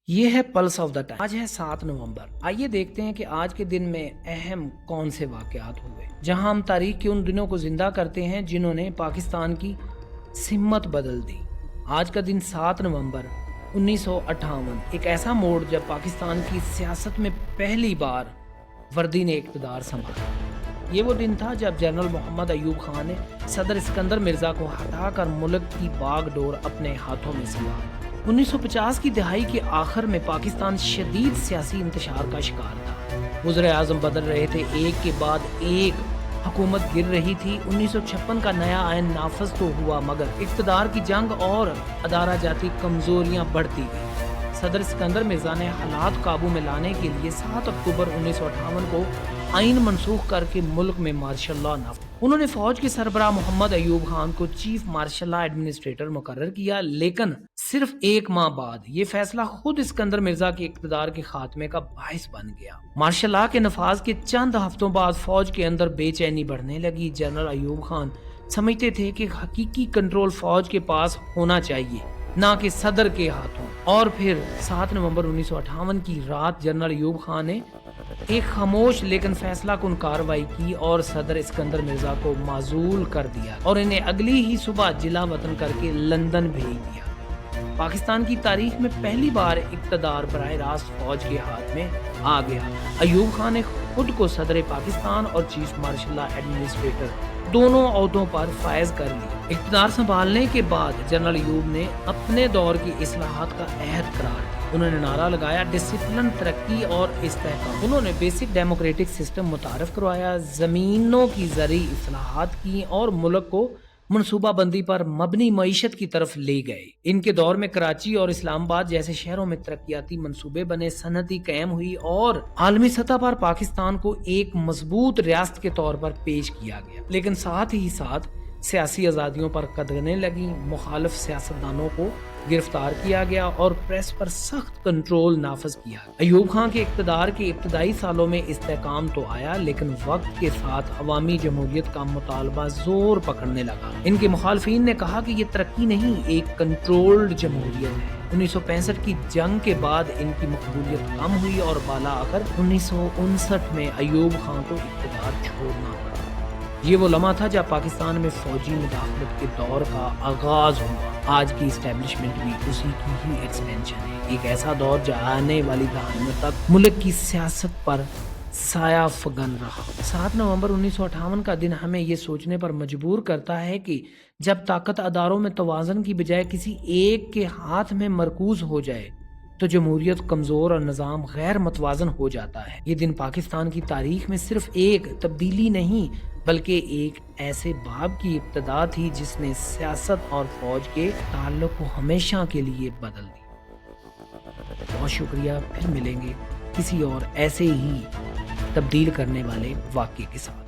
یہ ہے plus of the time. آج ہے 7 نومبر۔ آئیے دیکھتے ہیں کہ آج کے دن میں اہم کون سے واقعات ہوئے، جہاں ہم تاریخ کے ان دنوں کو زندہ کرتے ہیں جنہوں نے پاکستان کی سمت بدل دی۔ آج کا دن 7 نومبر 1958، ایک ایسا موڑ جب پاکستان کی سیاست میں پہلی بار وردی نے اقتدار سنبھالا۔ یہ وہ دن تھا جب جنرل محمد ایوب خان نے صدر اسکندر مرزا کو ہٹا کر ملک کی باغ ڈور اپنے ہاتھوں میں سنبھالا۔ 1950 کی دہائی کے آخر میں پاکستان شدید سیاسی انتشار کا شکار تھا۔ وزیر اعظم بدل رہے تھے، ایک کے بعد ایک حکومت گر رہی تھی۔ 1956 کا نیا آئین نافذ تو ہوا، مگر اقتدار کی جنگ اور ادارہ جاتی کمزوریاں بڑھتی گئیں۔ صدر اسکندر مرزا نے حالات قابو میں لانے کے لیے 7 اکتوبر 1958 کو آئین منسوخ کر کے ملک میں مارشل لاء نافذ۔ انہوں نے فوج کے سربراہ محمد ایوب خان کو چیف مارشل لاء ایڈمنسٹریٹر مقرر کیا، لیکن صرف ایک ماہ بعد یہ فیصلہ خود اسکندر مرزا کے اقتدار کے خاتمے کا باعث بن گیا۔ مارشل لاء کے نفاذ کے چند ہفتوں بعد فوج کے اندر بے چینی بڑھنے لگی۔ جنرل ایوب خان سمجھتے تھے کہ حقیقی کنٹرول فوج کے پاس ہونا چاہیے، نہ کہ صدر کے ہاتھوں۔ اور پھر 7 نومبر 1958 کی رات جنرل ایوب خان نے ایک خاموش لیکن فیصلہ کن کارروائی کی اور صدر اسکندر مرزا کو معزول کر دیا اور انہیں اگلی ہی صبح جلا وطن کر کے لندن بھیج دیا۔ پاکستان کی تاریخ میں پہلی بار اقتدار براہ راست فوج کے ہاتھ میں آ گیا۔ ایوب خان نے خود کو صدر پاکستان اور چیف مارشل لاء ایڈمنسٹریٹر دونوں عہدوں پر فائز کر لی۔ اقتدار سنبھالنے کے بعد جنرل ایوب نے اپنے دور کی اصلاحات کا عہد قرار دیا۔ انہوں نے نعرہ لگایا ڈسپلن، ترقی اور استحکام۔ انہوں نے بیسک ڈیموکریٹک سسٹم متعارف کروایا، زمینوں کی زرعی اصلاحات کی اور ملک کو منصوبہ بندی پر مبنی معیشت کی طرف لے گئے۔ ان کے دور میں کراچی اور اسلام آباد جیسے شہروں میں ترقیاتی منصوبے بنے، صنعتی قائم ہوئی اور عالمی سطح پر پاکستان کو ایک مضبوط ریاست کے طور پر پیش کیا گیا۔ لیکن ساتھ ہی ساتھ سیاسی آزادیوں پر قدغنیں لگیں، مخالف سیاستدانوں کو گرفتار کیا گیا اور پریس پر سخت کنٹرول نافذ کیا گیا۔ ایوب خان کے اقتدار کے ابتدائی سالوں میں استحکام تو آیا، لیکن وقت کے ساتھ عوامی جمہوریت کا مطالبہ زور پکڑنے لگا۔ ان کے مخالفین نے کہا کہ یہ ترقی نہیں، ایک کنٹرولڈ جمہوریت ہے۔ 1965 کی جنگ کے بعد ان کی مقبولیت کم ہوئی اور بالا آخر 1959 میں ایوب خان کو اقتدار چھوڑنا پڑا۔ یہ وہ لمحہ تھا جب پاکستان میں فوجی مداخلت کے دور کا آغاز ہوا۔ آج کی اسٹیبلشمنٹ بھی اسی کی ہی ایکسپینشن ہے، ایک ایسا دور جو آنے والی دہائیوں تک ملک کی سیاست پر سایہ فگن رہا۔ 7 نومبر 1958 کا دن ہمیں یہ سوچنے پر مجبور کرتا ہے کہ جب طاقت اداروں میں توازن کی بجائے کسی ایک کے ہاتھ میں مرکوز ہو جائے تو جمہوریت کمزور اور نظام غیر متوازن ہو جاتا ہے۔ یہ دن پاکستان کی تاریخ میں صرف ایک تبدیلی نہیں بلکہ ایک ایسے باب کی ابتدا تھی جس نے سیاست اور فوج کے تعلق کو ہمیشہ کے لیے بدل دی۔ بہت شکریہ، پھر ملیں گے کسی اور ایسے ہی تبدیل کرنے والے واقعے کے ساتھ۔